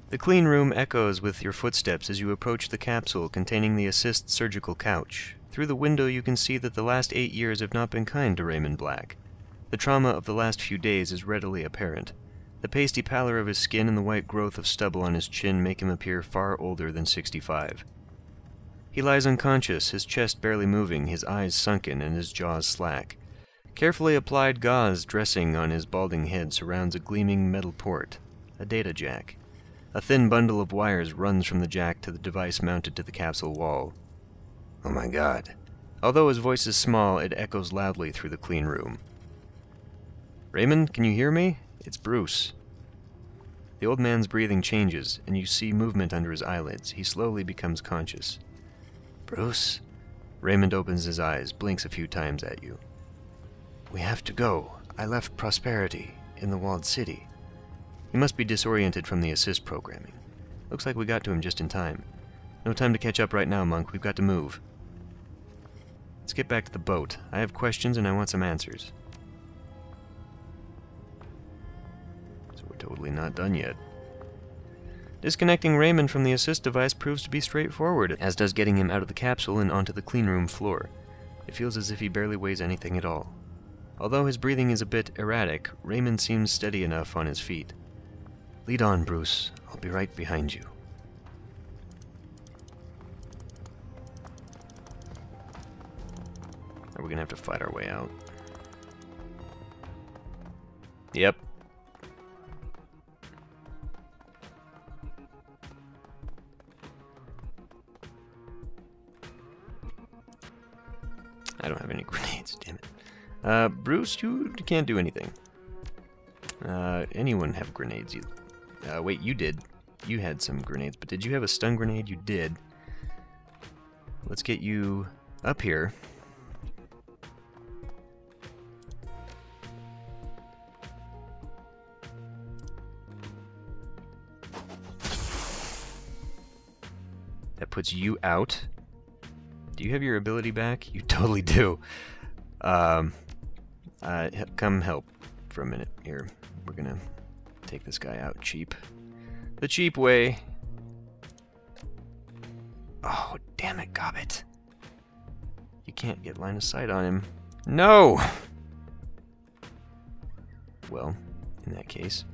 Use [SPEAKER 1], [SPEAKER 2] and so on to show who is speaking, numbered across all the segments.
[SPEAKER 1] The clean room echoes with your footsteps as you approach the capsule containing the assist surgical couch. Through the window you can see that the last 8 years have not been kind to Raymond Black. The trauma of the last few days is readily apparent. The pasty pallor of his skin and the white growth of stubble on his chin make him appear far older than 65. He lies unconscious, his chest barely moving, his eyes sunken, and his jaws slack. Carefully applied gauze dressing on his balding head surrounds a gleaming metal port, a data jack. A thin bundle of wires runs from the jack to the device mounted to the capsule wall. Oh my god. Although his voice is small, it echoes loudly through the clean room. Raymond, can you hear me? It's Bruce. The old man's breathing changes, and you see movement under his eyelids. He slowly becomes conscious. Bruce? Raymond opens his eyes, blinks a few times at you. We have to go. I left Prosperity in the walled city. He must be disoriented from the assist programming. Looks like we got to him just in time. No time to catch up right now, Monk. We've got to move. Let's get back to the boat. I have questions and I want some answers. So we're totally not done yet. Disconnecting Raymond from the assist device proves to be straightforward, as does getting him out of the capsule and onto the cleanroom floor. It feels as if he barely weighs anything at all. Although his breathing is a bit erratic, Raymond seems steady enough on his feet. Lead on, Bruce. I'll be right behind you. Are we gonna have to fight our way out? Yep. I don't have any grenades, damn it. Bruce, you can't do anything. Anyone have grenades? Wait, you did. You had some grenades, but did you have a stun grenade? You did. Let's get you up here. That puts you out. Do you have your ability back? You totally do. Come help for a minute here. We're gonna take this guy out cheap. The cheap way. Oh, damn it, Gobbit. You can't get line of sight on him. No! Well, in that case,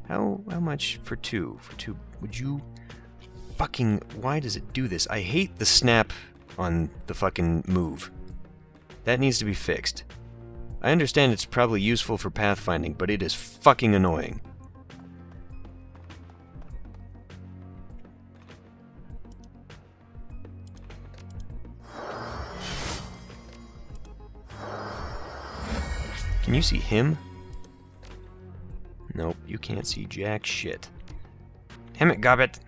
[SPEAKER 1] how much for two? For two, would you fucking... Why does it do this? I hate the snap on the fucking move. That needs to be fixed. I understand it's probably useful for pathfinding, but it is fucking annoying. Can you see him? Nope, you can't see jack shit. Damn it, Gobbit!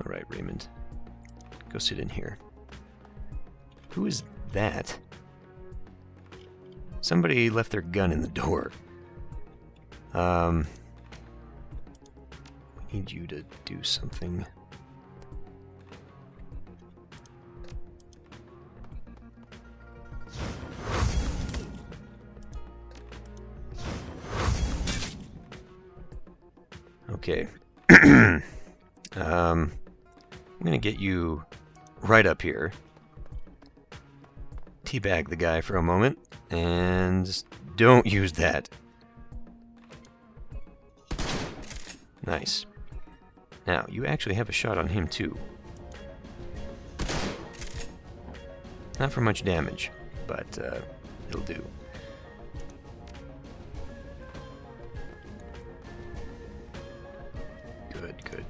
[SPEAKER 1] Alright, Raymond. Go sit in here. Who is that? Somebody left their gun in the door. We need you to do something. Okay. I'm gonna get you right up here. Teabag the guy for a moment, and don't use that. Nice. Now, you actually have a shot on him too. Not for much damage, but it'll do. Good.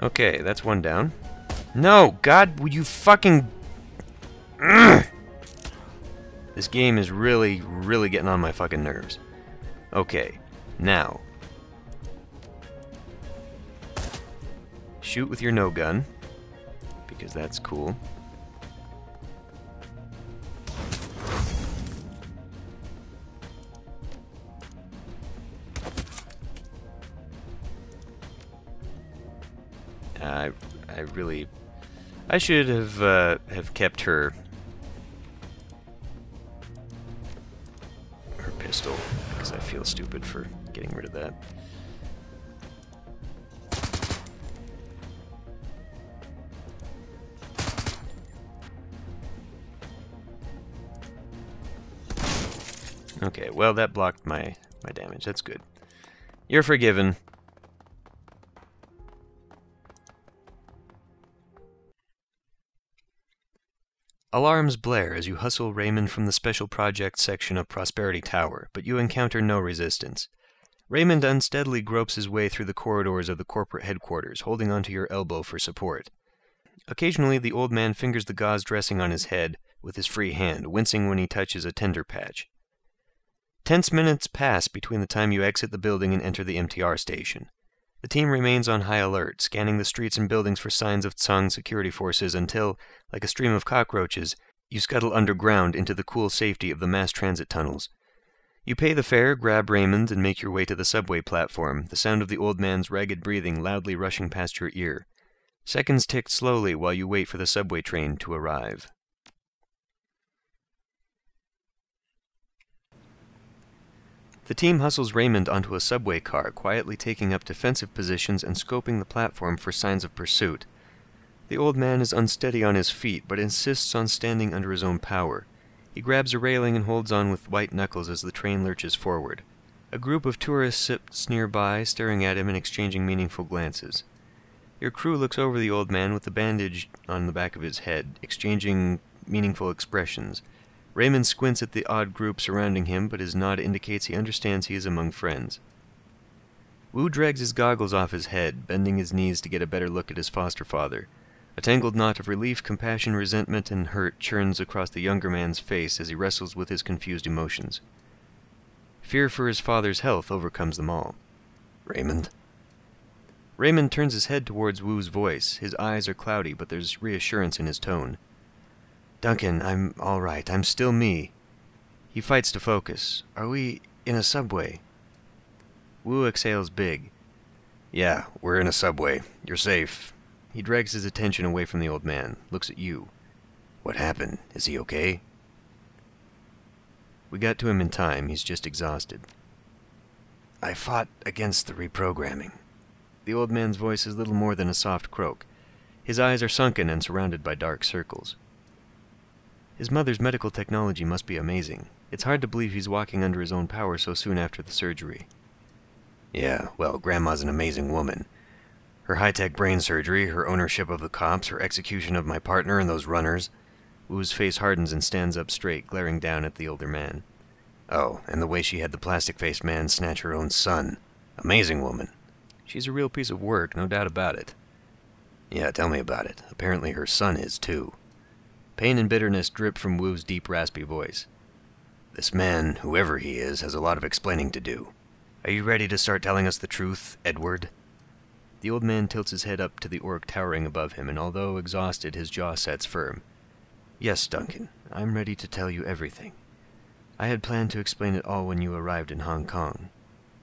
[SPEAKER 1] Okay, that's one down. No! God, would you fucking... Ugh! This game is really getting on my fucking nerves. Okay, now. Shoot with your no gun, because that's cool. I should have kept her feel stupid for getting rid of that. Okay, well, that blocked my damage. That's good. You're forgiven. Alarms blare as you hustle Raymond from the Special Projects section of Prosperity Tower, but you encounter no resistance. Raymond unsteadily gropes his way through the corridors of the corporate headquarters, holding onto your elbow for support. Occasionally, the old man fingers the gauze dressing on his head with his free hand, wincing when he touches a tender patch. Tense minutes pass between the time you exit the building and enter the MTR station. The team remains on high alert, scanning the streets and buildings for signs of Tsang security forces until, like a stream of cockroaches, you scuttle underground into the cool safety of the mass transit tunnels. You pay the fare, grab Raymond, and make your way to the subway platform, the sound of the old man's ragged breathing loudly rushing past your ear. Seconds tick slowly while you wait for the subway train to arrive. The team hustles Raymond onto a subway car, quietly taking up defensive positions and scoping the platform for signs of pursuit. The old man is unsteady on his feet, but insists on standing under his own power. He grabs a railing and holds on with white knuckles as the train lurches forward. A group of tourists sits nearby, staring at him and exchanging meaningful glances. Your crew looks over the old man with the bandage on the back of his head, exchanging meaningful expressions. Raymond squints at the odd group surrounding him, but his nod indicates he understands he is among friends. Wu drags his goggles off his head, bending his knees to get a better look at his foster father. A tangled knot of relief, compassion, resentment, and hurt churns across the younger man's face as he wrestles with his confused emotions. Fear for his father's health overcomes them all. "Raymond?" Raymond turns his head towards Wu's voice. His eyes are cloudy, but there's reassurance in his tone. "Duncan, I'm all right. I'm still me." He fights to focus. "Are we in a subway?" Wu exhales big. "Yeah, we're in a subway. You're safe." He drags his attention away from the old man, looks at you. "What happened? Is he okay?" "We got to him in time. He's just exhausted." "I fought against the reprogramming." The old man's voice is little more than a soft croak. His eyes are sunken and surrounded by dark circles. His mother's medical technology must be amazing. It's hard to believe he's walking under his own power so soon after the surgery. "Yeah, well, Grandma's an amazing woman. Her high-tech brain surgery, her ownership of the cops, her execution of my partner and those runners." Wu's face hardens and stands up straight, glaring down at the older man. "Oh, and the way she had the plastic-faced man snatch her own son. Amazing woman." "She's a real piece of work, no doubt about it." "Yeah, tell me about it. Apparently her son is, too." Pain and bitterness drip from Wu's deep, raspy voice. "This man, whoever he is, has a lot of explaining to do. Are you ready to start telling us the truth, Edward?" The old man tilts his head up to the orc towering above him, and although exhausted, his jaw sets firm. "Yes, Duncan, I'm ready to tell you everything. I had planned to explain it all when you arrived in Hong Kong.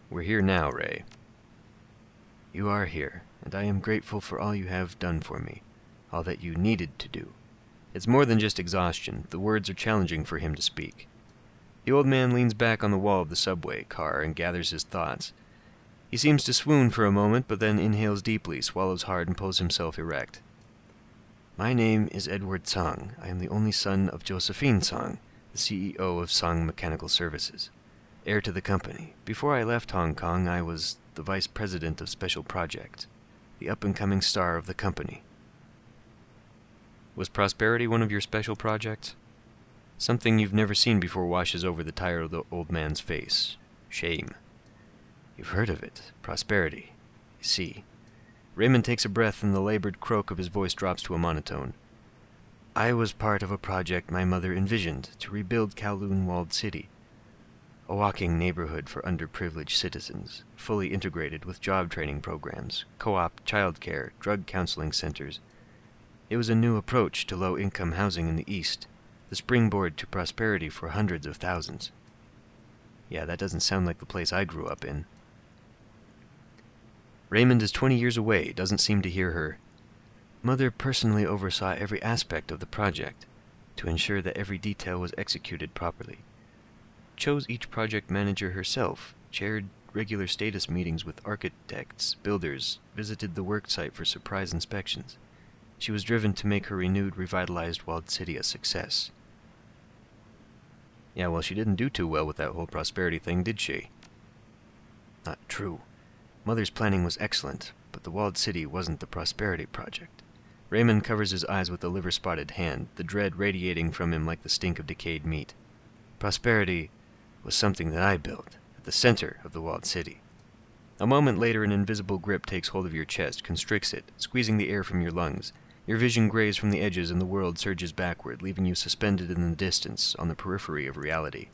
[SPEAKER 1] We're here now, Ray." "You are here, and I am grateful for all you have done for me, all that you needed to do." It's more than just exhaustion. The words are challenging for him to speak. The old man leans back on the wall of the subway car and gathers his thoughts. He seems to swoon for a moment, but then inhales deeply, swallows hard, and pulls himself erect. "My name is Edward Tsang. I am the only son of Josephine Tsang, the CEO of Tsang Mechanical Services, heir to the company. Before I left Hong Kong, I was the vice president of Special Projects, the up-and-coming star of the company." "Was prosperity one of your special projects?" Something you've never seen before washes over the tired old man's face. Shame. "You've heard of it. Prosperity. I see." Raymond takes a breath and the labored croak of his voice drops to a monotone. "I was part of a project my mother envisioned to rebuild Kowloon Walled City. A walking neighborhood for underprivileged citizens, fully integrated with job training programs, co-op childcare, drug counseling centers. It was a new approach to low-income housing in the East, the springboard to prosperity for hundreds of thousands." Yeah, that doesn't sound like the place I grew up in. Raymond is 20 years away, doesn't seem to hear her. "Mother personally oversaw every aspect of the project to ensure that every detail was executed properly. Chose each project manager herself, chaired regular status meetings with architects, builders, visited the work site for surprise inspections. She was driven to make her renewed, revitalized walled city a success. Yeah, well, she didn't do too well with that whole prosperity thing, did she? Not true. Mother's planning was excellent, but the walled city wasn't the prosperity project. Raymond covers his eyes with a liver-spotted hand, the dread radiating from him like the stink of decayed meat. Prosperity was something that I built, at the center of the walled city. A moment later, an invisible grip takes hold of your chest, constricts it, squeezing the air from your lungs. Your vision grays from the edges and the world surges backward, leaving you suspended in the distance on the periphery of reality.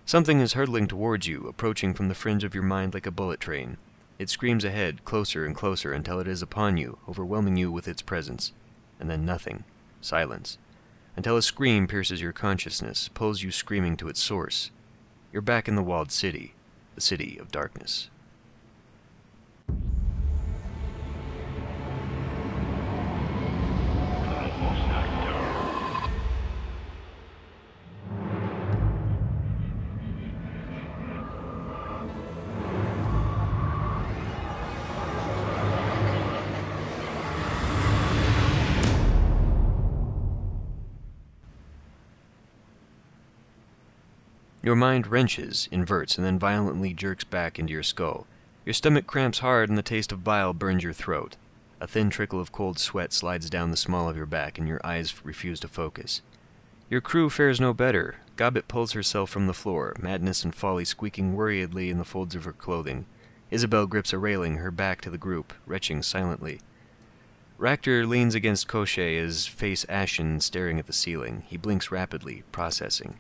[SPEAKER 1] Something is hurtling towards you, approaching from the fringe of your mind like a bullet train. It screams ahead, closer and closer, until it is upon you, overwhelming you with its presence. And then nothing. Silence. Until a scream pierces your consciousness, pulls you screaming to its source. You're back in the walled city, the city of darkness. Your mind wrenches, inverts, and then violently jerks back into your skull. Your stomach cramps hard and the taste of bile burns your throat. A thin trickle of cold sweat slides down the small of your back and your eyes refuse to focus. Your crew fares no better. Gobbet pulls herself from the floor, madness and folly squeaking worriedly in the folds of her clothing. Isabel grips a railing, her back to the group, retching silently. Ractor leans against Koshé, his face ashen, staring at the ceiling. He blinks rapidly, processing.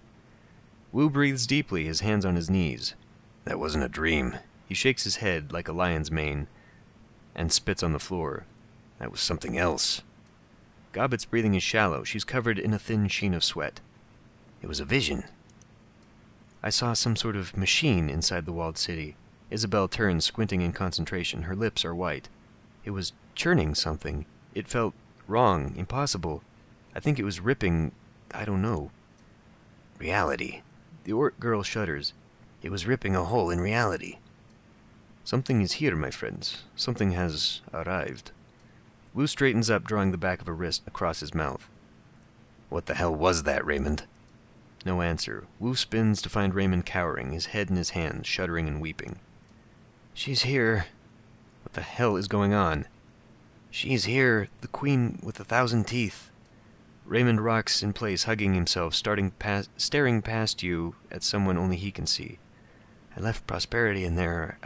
[SPEAKER 1] Wu breathes deeply, his hands on his knees. That wasn't a dream. He shakes his head like a lion's mane and spits on the floor. That was something else. Gobbet's breathing is shallow. She's covered in a thin sheen of sweat. It was a vision. I saw some sort of machine inside the walled city. Isabel turns, squinting in concentration. Her lips are white. It was churning something. It felt wrong, impossible. I think it was ripping, I don't know. Reality. The orc girl shudders. It was ripping a hole in reality. Something is here, my friends. Something has arrived. Wu straightens up, drawing the back of a wrist across his mouth. What the hell was that, Raymond? No answer. Wu spins to find Raymond cowering, his head in his hands, shuddering and weeping. She's here. What the hell is going on? She's here, the queen with 1,000 teeth. Raymond rocks in place, hugging himself, staring past you at someone only he can see. I left prosperity in there.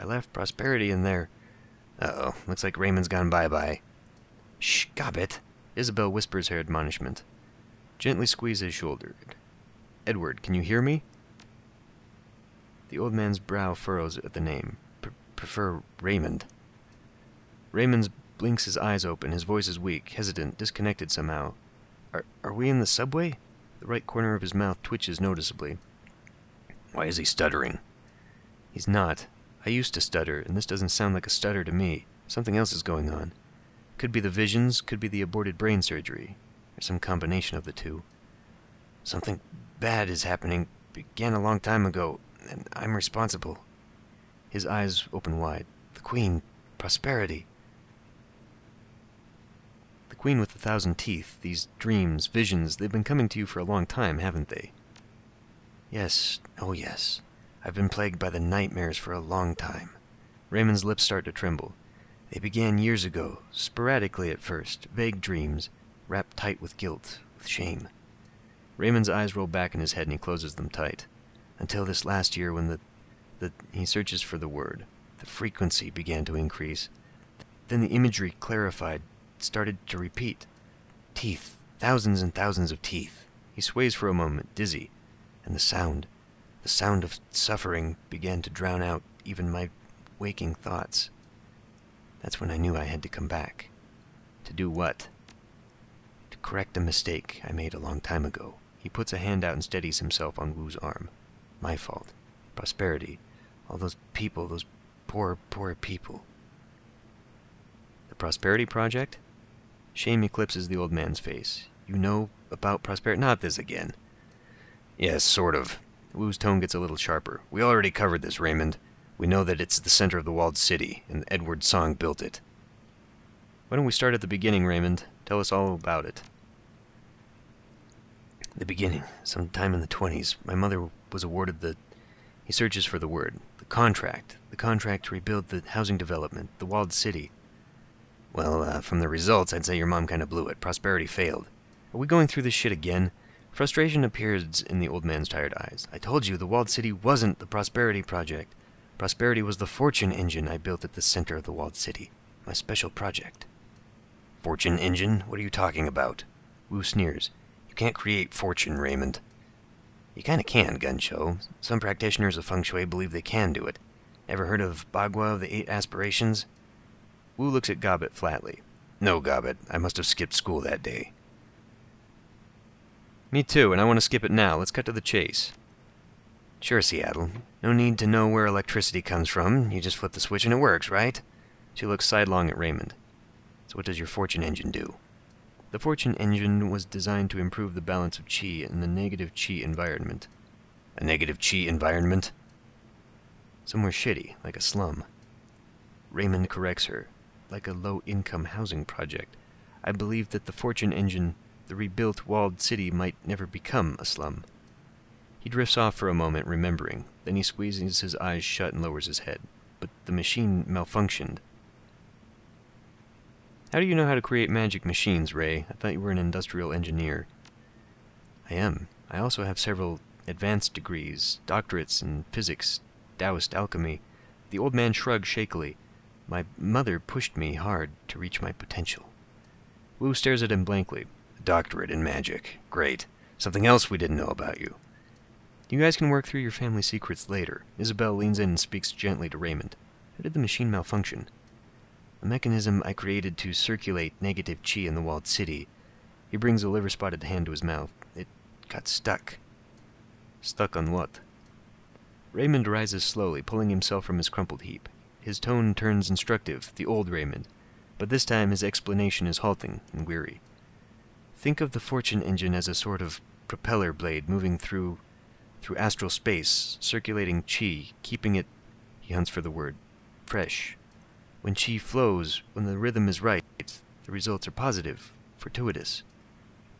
[SPEAKER 1] Uh-oh, looks like Raymond's gone bye-bye. Shh, Gobbet, Isabel whispers her admonishment. Gently squeeze his shoulder. Edward, can you hear me? The old man's brow furrows at the name. Prefer Raymond. Raymond blinks his eyes open, his voice is weak, hesitant, disconnected somehow. Are we in the subway? The right corner of his mouth twitches noticeably. Why is he stuttering? He's not. I used to stutter, and this doesn't sound like a stutter to me. Something else is going on. Could be the visions, could be the aborted brain surgery, or some combination of the two. Something bad is happening. Began a long time ago, and I'm responsible. His eyes open wide. The Queen, prosperity. The Queen with 1,000 teeth, these dreams, visions, they've been coming to you for a long time, haven't they? Yes, oh yes. I've been plagued by the nightmares for a long time. Raymond's lips start to tremble. They began years ago, sporadically at first, vague dreams, wrapped tight with guilt, with shame. Raymond's eyes roll back in his head and he closes them tight. Until this last year when he searches for the word. The frequency began to increase. Then the imagery clarified, started to repeat. Teeth, thousands and thousands of teeth. He sways for a moment, dizzy, and the sound of suffering began to drown out even my waking thoughts. That's when I knew I had to come back. To do what? To correct a mistake I made a long time ago. He puts a hand out and steadies himself on Wu's arm. My fault. Prosperity. All those people, those poor, poor people. The Prosperity Project? Shame eclipses the old man's face. You know about prosperity? Not this again. Yes, sort of. Wu's tone gets a little sharper. We already covered this, Raymond. We know that it's the center of the walled city, and Edward Song built it. Why don't we start at the beginning, Raymond? Tell us all about it. The beginning. Sometime in the 20s, my mother was awarded the... He searches for the word. The contract. The contract to rebuild the housing development, the walled city. Well, from the results, I'd say your mom kind of blew it. Prosperity failed. Are we going through this shit again? Frustration appears in the old man's tired eyes. I told you, the walled city wasn't the Prosperity project. Prosperity was the fortune engine I built at the center of the walled city. My special project. Fortune engine? What are you talking about? Wu sneers. You can't create fortune, Raymond. You kinda can, Guncho. Some practitioners of feng shui believe they can do it. Ever heard of Bagua of the 8 Aspirations? Wu looks at Gobbet flatly. No, Gobbet. I must have skipped school that day. Me too, and I want to skip it now. Let's cut to the chase. Sure, Seattle. No need to know where electricity comes from. You just flip the switch and it works, right? She looks sidelong at Raymond. So what does your fortune engine do? The fortune engine was designed to improve the balance of chi in a negative chi environment. A negative chi environment? Somewhere shitty, like a slum. Raymond corrects her. Like a low-income housing project. I believe that the fortune engine, the rebuilt walled city, might never become a slum. He drifts off for a moment, remembering. Then he squeezes his eyes shut and lowers his head. But the machine malfunctioned. How do you know how to create magic machines, Ray? I thought you were an industrial engineer. I am. I also have several advanced degrees, doctorates in physics, Taoist alchemy. The old man shrugged shakily. My mother pushed me hard to reach my potential. Wu stares at him blankly. A doctorate in magic. Great. Something else we didn't know about you. You guys can work through your family secrets later. Isabel leans in and speaks gently to Raymond. How did the machine malfunction? The mechanism I created to circulate negative chi in the walled city. He brings a liver-spotted hand to his mouth. It got stuck. Stuck on what? Raymond rises slowly, pulling himself from his crumpled heap. His tone turns instructive, the old Raymond. But this time his explanation is halting and weary. Think of the fortune engine as a sort of propeller blade moving through astral space, circulating chi, keeping it, he hunts for the word, fresh. When chi flows, when the rhythm is right, the results are positive, fortuitous.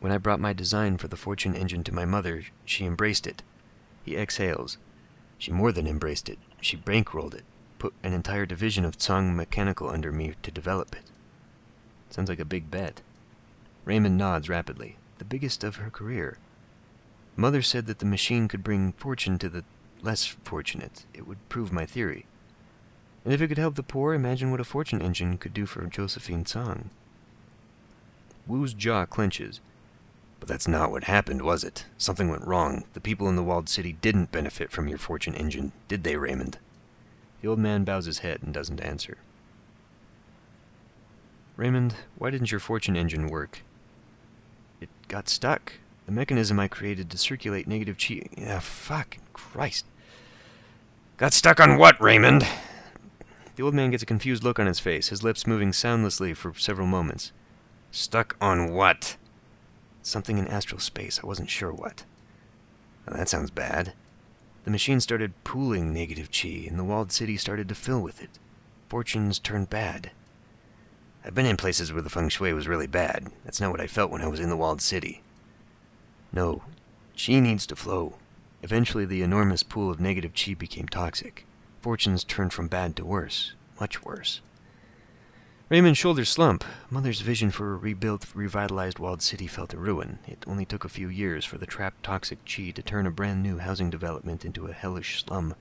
[SPEAKER 1] When I brought my design for the fortune engine to my mother, she embraced it. He exhales. She more than embraced it. She bankrolled it, put an entire division of Tsang Mechanical under me to develop it. Sounds like a big bet. Raymond nods rapidly. The biggest of her career. Mother said that the machine could bring fortune to the less fortunate. It would prove my theory. And if it could help the poor, imagine what a fortune engine could do for Josephine Tsang. Wu's jaw clenches. But that's not what happened, was it? Something went wrong. The people in the walled city didn't benefit from your fortune engine, did they, Raymond? The old man bows his head and doesn't answer. Raymond, why didn't your fortune engine work? It got stuck. The mechanism I created to circulate negative chi... fucking Christ. Got stuck on what, Raymond? The old man gets a confused look on his face, his lips moving soundlessly for several moments. Stuck on what? Something in astral space, I wasn't sure what. Well, that sounds bad. The machine started pooling negative chi, and the walled city started to fill with it. Fortunes turned bad. I've been in places where the feng shui was really bad. That's not what I felt when I was in the walled city. No, chi needs to flow. Eventually the enormous pool of negative chi became toxic. Fortunes turned from bad to worse, much worse. Raymond's shoulders slump. Mother's vision for a rebuilt, revitalized walled city fell to ruin. It only took a few years for the trapped toxic chi to turn a brand new housing development into a hellish slum.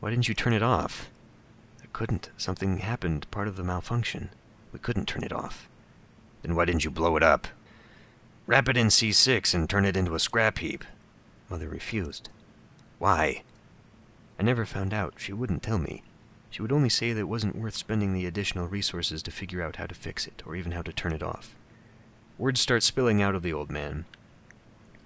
[SPEAKER 1] Why didn't you turn it off? I couldn't. Something happened, part of the malfunction. We couldn't turn it off. Then why didn't you blow it up? Wrap it in C6 and turn it into a scrap heap. Mother refused. Why? I never found out. She wouldn't tell me. She would only say that it wasn't worth spending the additional resources to figure out how to fix it, or even how to turn it off. Words start spilling out of the old man.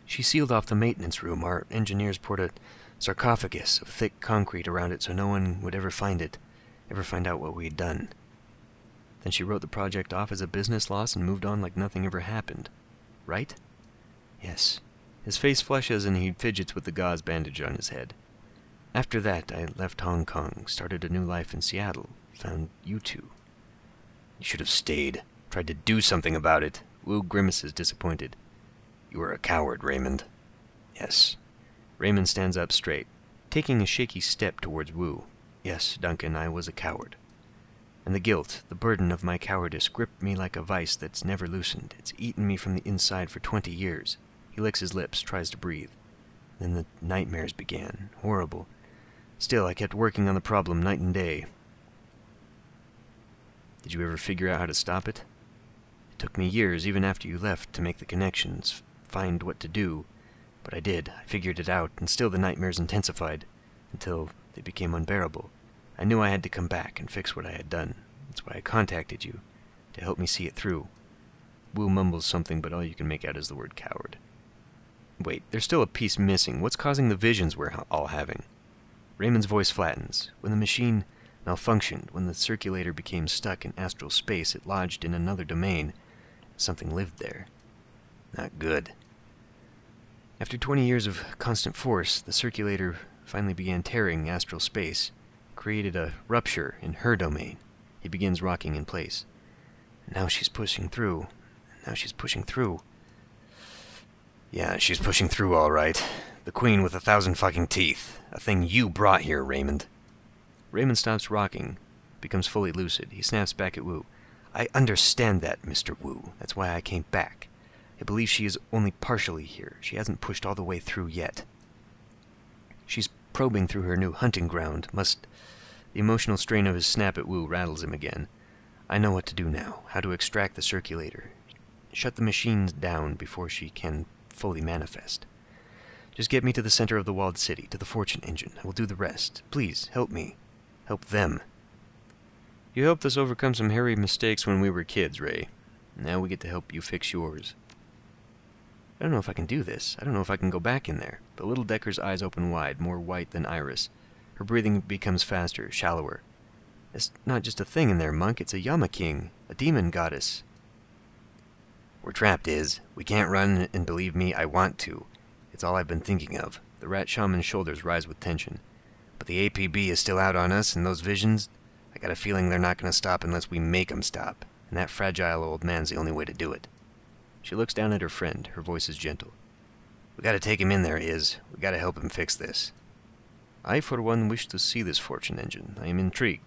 [SPEAKER 1] She sealed off the maintenance room. Our engineers poured a sarcophagus of thick concrete around it so no one would ever find it, ever find out what we'd done. Then she wrote the project off as a business loss and moved on like nothing ever happened. Right? Yes. His face flushes and he fidgets with the gauze bandage on his head. After that, I left Hong Kong, started a new life in Seattle, found you two. You should have stayed, tried to do something about it. Wu grimaces, disappointed. You were a coward, Raymond. Yes. Raymond stands up straight, taking a shaky step towards Wu. Yes, Duncan, I was a coward. And the guilt, the burden of my cowardice gripped me like a vice that's never loosened. It's eaten me from the inside for 20 years. He licks his lips, tries to breathe. Then the nightmares began. Horrible. Still, I kept working on the problem night and day. Did you ever figure out how to stop it? It took me years, even after you left, to make the connections, find what to do. But I did. I figured it out, and still the nightmares intensified, until they became unbearable. I knew I had to come back and fix what I had done. That's why I contacted you, to help me see it through. Wu mumbles something, but all you can make out is the word coward. Wait, there's still a piece missing. What's causing the visions we're all having? Raymond's voice flattens. When the machine malfunctioned, when the circulator became stuck in astral space, it lodged in another domain. Something lived there. Not good. After 20 years of constant force, the circulator finally began tearing astral space, created a rupture in her domain. He begins rocking in place. Now she's pushing through. Now she's pushing through. Yeah, she's pushing through all right. The queen with 1,000 fucking teeth. A thing you brought here, Raymond. Raymond stops rocking, becomes fully lucid. He snaps back at Wu. I understand that, Mr. Wu. That's why I came back. I believe she is only partially here. She hasn't pushed all the way through yet. She's probing through her new hunting ground. The emotional strain of his snap at Wu rattles him again. I know what to do now. How to extract the circulator. Shut the machines down before she can fully manifest. Just get me to the center of the walled city, to the fortune engine. I will do the rest. Please, help me. Help them. You helped us overcome some hairy mistakes when we were kids, Ray. Now we get to help you fix yours. I don't know if I can do this. I don't know if I can go back in there. The little Decker's eyes open wide, more white than iris. Her breathing becomes faster, shallower. It's not just a thing in there, Monk. It's a Yama King, a demon goddess. We're trapped, Iz. We can't run, and believe me, I want to. It's all I've been thinking of. The rat shaman's shoulders rise with tension. But the APB is still out on us, and those visions, I got a feeling they're not going to stop unless we make them stop. And that fragile old man's the only way to do it. She looks down at her friend. Her voice is gentle. We got to take him in there, Iz. We got to help him fix this. I, for one, wish to see this fortune engine. I am intrigued.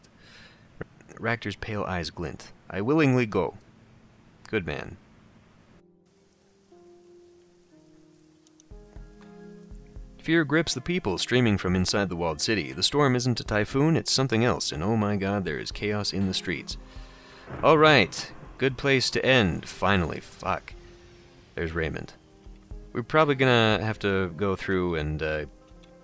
[SPEAKER 1] Ractor's pale eyes glint. I willingly go. Good man. Fear grips the people streaming from inside the walled city. The storm isn't a typhoon, it's something else, and oh my god, there is chaos in the streets. Alright, good place to end, finally, fuck. There's Raymond. We're probably gonna have to go through and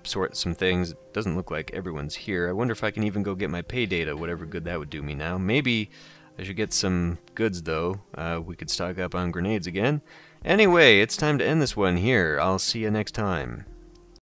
[SPEAKER 1] sort some things. It doesn't look like everyone's here. I wonder if I can even go get my pay data, whatever good that would do me now. Maybe I should get some goods, though. We could stock up on grenades again. Anyway, it's time to end this one here. I'll see you next time.